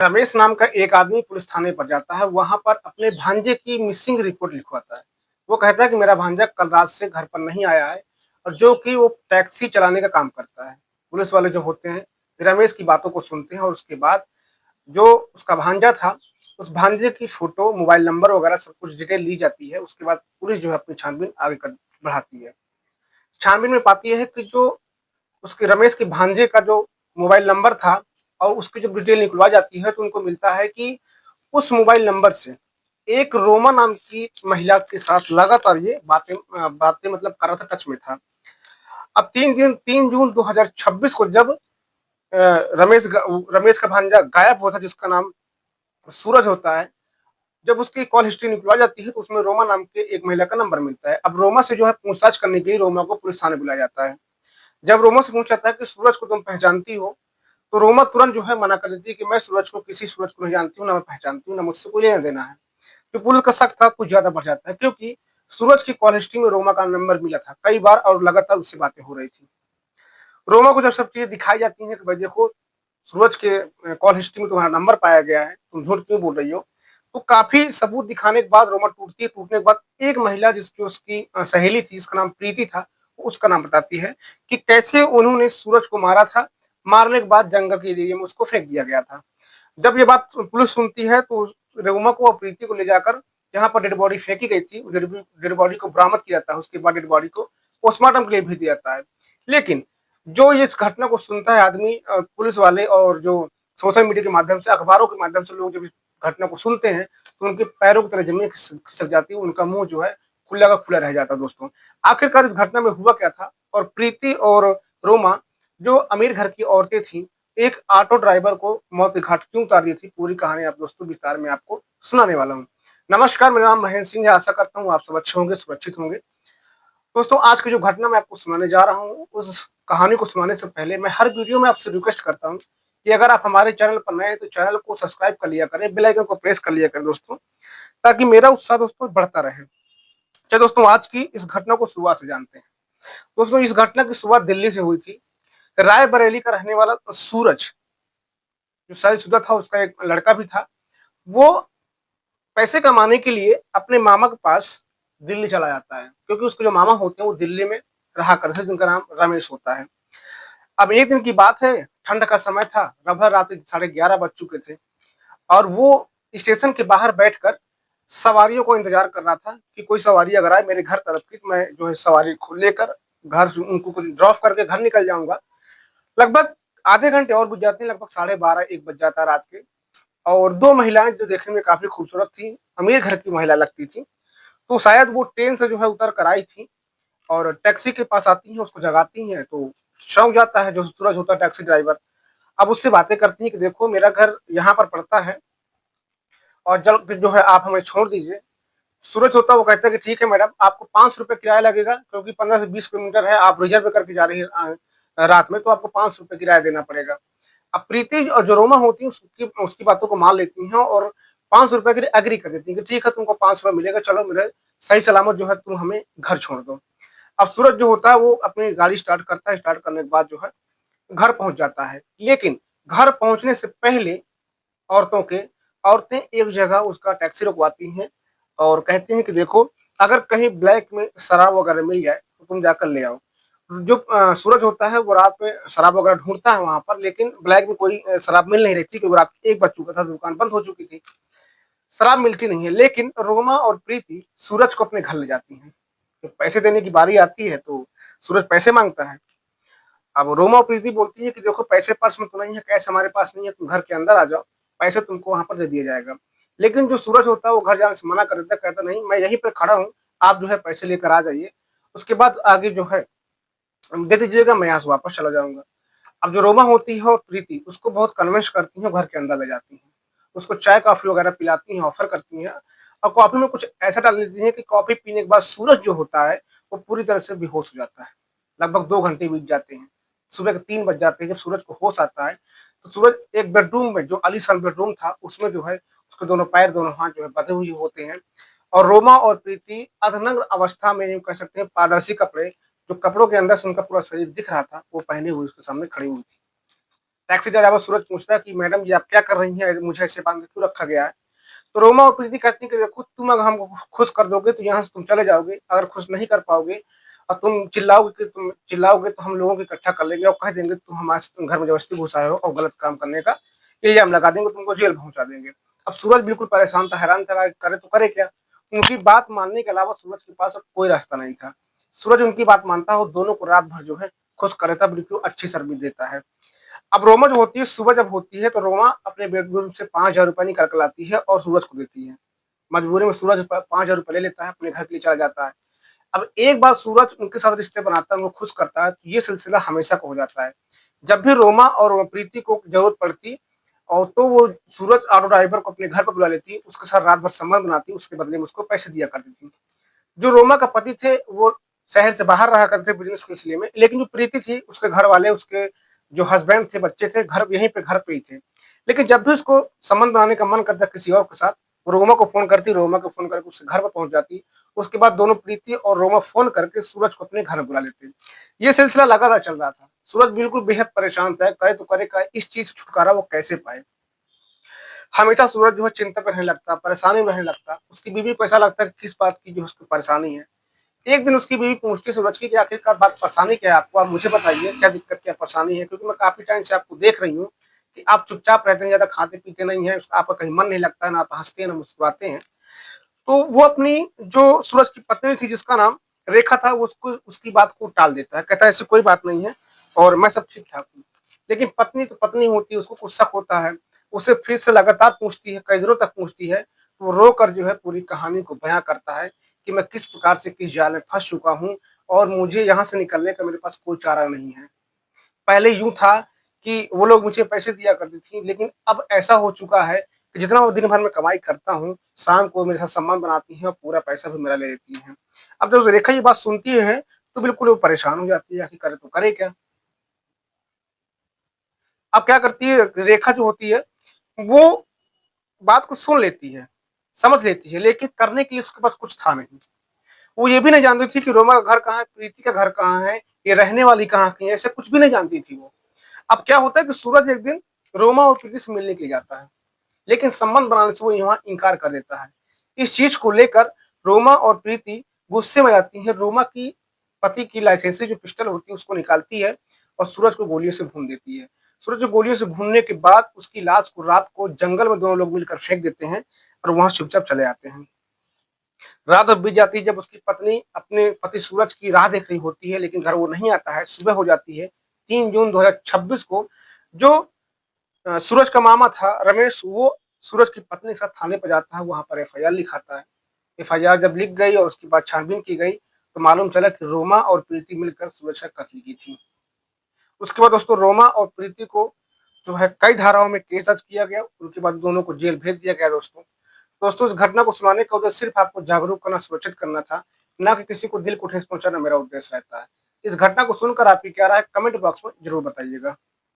रमेश नाम का एक आदमी पुलिस थाने पर जाता है। वहां पर अपने भांजे की मिसिंग रिपोर्ट लिखवाता है। वो कहता है कि मेरा भांजा कल रात से घर पर नहीं आया है और जो कि वो टैक्सी चलाने का काम करता है। पुलिस वाले जो होते हैं रमेश की बातों को सुनते हैं और उसके बाद जो उसका भांजा था उस भांजे की फोटो, मोबाइल नंबर वगैरह सब कुछ डिटेल ली जाती है। उसके बाद पुलिस जो है अपनी छानबीन आगे कर बढ़ाती है। छानबीन में पाती है कि जो उसके रमेश के भांजे का जो मोबाइल नंबर था और उसकी जब डिटेल निकलवा जाती है तो उनको मिलता है कि उस मोबाइल नंबर से एक रोमा नाम की महिला के साथ लगातार ये बातें मतलब कर रहा था, टच में था। अब 3 जून 2026 को जब रमेश का भांजा गायब हुआ था, जिसका नाम सूरज होता है, जब उसकी कॉल हिस्ट्री निकलवा जाती है तो उसमें रोमा नाम के एक महिला का नंबर मिलता है। अब रोमा से जो है पूछताछ करने के लिए रोमा को पुलिस थाने बुलाया जाता है। जब रोमा से पूछा जाता है कि सूरज को तुम पहचानती हो, तो रोमा तुरंत जो है मना कर देती है कि मैं किसी सूरज को नहीं जानती हूँ, ना मैं पहचानती हूँ, ना मुझसे कोई लेना देना है। तो पुलिस का शक था कुछ ज्यादा बढ़ जाता है, क्योंकि सूरज की कॉल हिस्ट्री में रोमा का नंबर मिला था कई बार और लगातार उससे बातें हो रही थी। रोमा को जब सब चीजें दिखाई जाती हैं कि भाई देखो, सूरज के कॉल हिस्ट्री में तुम्हारा नंबर पाया गया है, तुम झूठ क्यों बोल रही हो, तो काफी सबूत दिखाने के बाद रोमा टूटती है। टूटने के बाद एक महिला जिसकी उसकी सहेली थी, जिसका नाम प्रीति था, उसका नाम बताती है कि कैसे उन्होंने सूरज को मारा था। मारने के बाद जंगल के एरिया में उसको फेंक दिया गया था। जब ये बात पुलिस सुनती है तो रेउमा को और प्रीति को ले जाकर जहाँ पर डेड बॉडी फेंकी गई थी, डेड बॉडी को बरामद किया जाता है। उसके बाद डेड बॉडी को पोस्टमार्टम के लिए भेज दिया जाता है। लेकिन जो इस घटना को सुनता है आदमी, पुलिस वाले और जो सोशल मीडिया के माध्यम से, अखबारों के माध्यम से लोग जब इस घटना को सुनते हैं तो उनके पैरों की तरह जमीन खिसक जाती है। उनका मुंह जो है खुला का खुला रह जाता है। दोस्तों, आखिरकार इस घटना में हुआ क्या था और प्रीति और रोमा जो अमीर घर की औरतें थी, एक ऑटो ड्राइवर को मौत के घाट क्यों उतार दी थी, पूरी कहानी आप दोस्तों विस्तार में आपको सुनाने वाला हूँ। नमस्कार, मेरा नाम महेंद्र सिंह है। आशा करता हूँ आप सब अच्छे होंगे, सुरक्षित होंगे। दोस्तों, आज की जो घटना मैं आपको सुनाने जा रहा हूँ, उस कहानी को सुनाने से पहले मैं हर वीडियो में आपसे रिक्वेस्ट करता हूँ कि अगर आप हमारे चैनल पर नए हैं तो चैनल को सब्सक्राइब कर लिया करें, बेल आइकन को प्रेस कर लिया करें दोस्तों, ताकि मेरा उत्साह दोस्तों बढ़ता रहे। चलिए दोस्तों, आज की इस घटना को शुरुआत से जानते हैं। दोस्तों, इस घटना की शुरुआत दिल्ली से हुई थी। रायबरेली का रहने वाला सूरज, जो शादीशुदा था, उसका एक लड़का भी था, वो पैसे कमाने के लिए अपने मामा के पास दिल्ली चला जाता है, क्योंकि उसके जो मामा होते हैं वो दिल्ली में रहा करते थे, जिनका नाम रमेश होता है। अब एक दिन की बात है, ठंड का समय था, लगभग रात 11:30 बज चुके थे और वो स्टेशन के बाहर बैठकर सवारियों को इंतजार कर रहा था कि कोई सवारी अगर आए मेरे घर तरफ की, तो मैं जो है सवारी को लेकर घर से उनको ड्रॉप करके घर निकल जाऊंगा। लगभग आधे घंटे और बीत जाते हैं, लगभग 12:30-1 बज जाता है रात के। और दो महिलाएं जो देखने में काफी खूबसूरत थी, अमीर घर की महिला लगती थी, तो शायद वो ट्रेन से जो है उतर कर आई थी और टैक्सी के पास आती हैं, उसको जगाती हैं। तो चौंक जाता है जो सूरज होता है टैक्सी ड्राइवर। अब उससे बातें करती हैं कि देखो, मेरा घर यहाँ पर पड़ता है और जल्द जो है आप हमें छोड़ दीजिए। सूरज होता है वो कहता है कि ठीक है मैडम, आपको 500 रुपये किराया लगेगा, क्योंकि 15 से 20 किलोमीटर है, आप रिजर्व करके जा रही है रात में, तो आपको 500 रुपये किराया देना पड़ेगा। अब प्रीति और जो रोमा होती है उसकी उसकी बातों को मान लेती हैं और 500 रुपये के लिए एग्री कर देती हैं कि ठीक है, तुमको 500 रुपये मिलेगा, चलो मेरे सही सलामत जो है तुम हमें घर छोड़ दो। अब सूरज जो होता है वो अपनी गाड़ी स्टार्ट करता है। स्टार्ट करने के बाद जो है घर पहुंच जाता है। लेकिन घर पहुंचने से पहले औरतों के औरतें एक जगह उसका टैक्सी रुकवाती हैं और कहती हैं कि देखो, अगर कहीं ब्लैक में शराब वगैरह मिल जाए तो तुम जाकर ले आओ। जो सूरज होता है वो रात में शराब वगैरह ढूंढता है वहां पर, लेकिन ब्लैक में कोई शराब मिल नहीं रही थी, क्योंकि रात 1 बज चुका था, दुकान बंद हो चुकी थी, शराब मिलती नहीं है। लेकिन रोमा और प्रीति सूरज को अपने घर ले जाती हैं। तो पैसे देने की बारी आती है तो सूरज पैसे मांगता है। अब रोमा और प्रीति बोलती है कि देखो, पैसे पर्स में तो नहीं है, कैश हमारे पास नहीं है, तुम घर के अंदर आ जाओ, पैसे तुमको वहां पर दे दिया जाएगा। लेकिन जो सूरज होता है वो घर जाने से मना कर देता है, कहता नहीं, मैं यहीं पर खड़ा हूँ, आप जो है पैसे लेकर आ जाइए, उसके बाद आगे जो है दे दीजिएगा, मैं यहाँ से वापस चला जाऊंगा। अब जो रोमा होती है और प्रीति उसको बहुत कन्विंस करती है, घर के अंदर ले जाती हैं, उसको चाय कॉफी वगैरह पिलाती हैं, ऑफर करती हैं और कॉफी में कुछ ऐसा डाल देती हैं कि कॉफी पीने के बाद सूरज जो होता है वो पूरी तरह से बेहोश हो जाता है। लगभग 2 घंटे बीत जाते हैं, सुबह के 3 बज जाते हैं। जब सूरज को होश आता है तो सूरज एक बेडरूम में, जो आलीशान बेडरूम था, उसमें जो है उसके दोनों पैर, दोनों हाथ जो है बंधे हुए होते हैं और रोमा और प्रीति अधनग्न अवस्था में, यूं कह सकते हैं पारदर्शी कपड़े, जो कपड़ों के अंदर से उनका पूरा शरीर दिख रहा था, वो पहने हुए उसके सामने खड़ी हुई थी। टैक्सी ड्राइवर सूरज पूछता है कि मैडम जी आप क्या कर रही हैं, मुझे ऐसे बांध के क्यों रखा गया है? तो रोमा और प्रीति कहती है कि देखो तुम अगर हमको खुश कर दोगे तो यहाँ से तुम चले जाओगे, अगर खुश नहीं कर पाओगे और तुम चिल्लाओगे तो हम लोगों को इकट्ठा कर लेंगे और कह देंगे तुम हमारे तुम घर में जबरदस्ती घुस आए हो और गलत काम करने का इल्जाम लगा देंगे, तुमको जेल पहुंचा देंगे। अब सूरज बिल्कुल परेशान था, हैरान था, करे तो करे क्या। उनकी बात मानने के अलावा सूरज के पास अब कोई रास्ता नहीं था। सूरज उनकी बात मानता है और दोनों को रात भर जो है खुश करे था, बिल्कुल अच्छी सर्विस देता है। अब रोमा जो होती है सुबह जब होती है तो रोमा अपने बेडरूम से 5,000 रुपए निकाल कर लाती है और सूरज को देती है। मजबूरी में सूरज 5,000 रुपए ले लेता है, अपने घर के लिए चला जाता है। अब एक बार सूरज उनके साथ रिश्ते बनाता है, उनको खुश करता है, तो ये सिलसिला हमेशा का हो जाता है। जब भी रोमा और प्रीति को जरूरत पड़ती और तो वो सूरज ऑटो ड्राइवर को अपने घर पर बुला लेती, उसके साथ रात भर संबंध बनाती, उसके बदले में उसको पैसे दिया करती थी। जो रोमा का पति थे वो शहर से बाहर रहा करते थे बिजनेस के सिलसिले में, लेकिन जो प्रीति थी उसके घर वाले, उसके जो हस्बैंड थे, बच्चे थे, घर पे ही थे। लेकिन जब भी उसको संबंध बनाने का मन करता किसी और के साथ, वो रोमा को फोन करती, रोमा को फोन करके उसके घर पर पहुंच जाती। उसके बाद दोनों प्रीति और रोमा फोन करके सूरज को अपने घर में बुला लेते। ये सिलसिला लगातार चल रहा था। सूरज बिल्कुल बेहद परेशान था, करे तो करे का इस चीज से छुटकारा वो कैसे पाए। हमेशा सूरज जो है चिंता में रहने लगता, परेशानी में रहने लगता। उसकी बीवी को ऐसा लगता है कि किस बात की जो उसकी परेशानी है। एक दिन उसकी बीवी पूछती सूरज की कि आखिरकार बात परेशानी क्या है आपको, आप मुझे बताइए क्या दिक्कत क्या परेशानी है, क्योंकि मैं काफी टाइम से आपको देख रही हूँ कि आप चुपचाप रहते हैं, ज्यादा खाते पीते नहीं है, आपका कहीं मन नहीं लगता है, ना आप हंसते हैं ना मुस्कुराते हैं। तो वो अपनी जो सूरज की पत्नी थी जिसका नाम रेखा था, वो उसको उसकी बात को टाल देता है, कहता है ऐसी कोई बात नहीं है और मैं सब ठीक ठाक हूँ। लेकिन पत्नी तो पत्नी होती है, उसको कुछ शक होता है। उसे फिर से लगातार पूछती है, कई दिनों तक पूछती है। तो वो रो कर जो है पूरी कहानी को बयां करता है कि मैं किस प्रकार से किस जाल में फंस चुका हूँ और मुझे यहाँ से निकलने का मेरे पास कोई चारा नहीं है। पहले यूं था कि वो लोग मुझे पैसे दिया करती थी, लेकिन अब ऐसा हो चुका है कि जितना वो दिन भर में कमाई करता हूँ, शाम को मेरे साथ संबंध बनाती हैं और पूरा पैसा भी मेरा ले लेती हैं। अब जब रेखा ये बात सुनती है तो बिल्कुल वो परेशान हो जाती है, आखिर करे तो करे क्या। अब क्या करती है रेखा जो होती है, वो बात को सुन लेती है, समझ लेती है, लेकिन करने के लिए उसके पास कुछ था नहीं। वो ये भी नहीं जानती थी कि रोमा का घर कहाँ है, प्रीति का घर कहाँ है, ये रहने वाली कहाँ की है, ऐसा कुछ भी नहीं जानती थी वो। अब क्या होता है कि सूरज एक दिन रोमा और प्रीति से मिलने के लिए जाता है, लेकिन संबंध बनाने से वो यहाँ इनकार कर देता है। इस चीज को लेकर रोमा और प्रीति गुस्से में जाती है। रोमा की पति की लाइसेंसी जो पिस्टल होती है उसको निकालती है और सूरज को गोलियों से भून देती है। सूरज को गोलियों से भूनने के बाद उसकी लाश को रात को जंगल में दोनों लोग मिलकर फेंक देते हैं और वहां चुपचाप चले आते हैं। रात अब बीत जाती है, जब उसकी पत्नी अपने पति सूरज की राह देख रही होती है, लेकिन घर वो नहीं आता है। सुबह हो जाती है 3 जून 2026 को। जो सूरज का मामा था रमेश, वो सूरज की पत्नी के साथ थाने पर जाता है, वहां पर एफआईआर लिखाता है। एफआईआर जब लिख गई और उसके बाद छानबीन की गई तो मालूम चला कि रोमा और प्रीति मिलकर सूरज का कत्ल की थी। उसके बाद दोस्तों रोमा और प्रीति को जो है कई धाराओं में केस दर्ज किया गया, उनके बाद दोनों को जेल भेज दिया गया। दोस्तों इस घटना को सुनाने का उद्देश्य सिर्फ आपको जागरूक करना, सुरक्षित करना था, ना कि किसी को दिल को ठेस पहुंचाना मेरा उद्देश्य रहता है। इस घटना को सुनकर आपकी क्या राय है कमेंट बॉक्स में जरूर बताइएगा।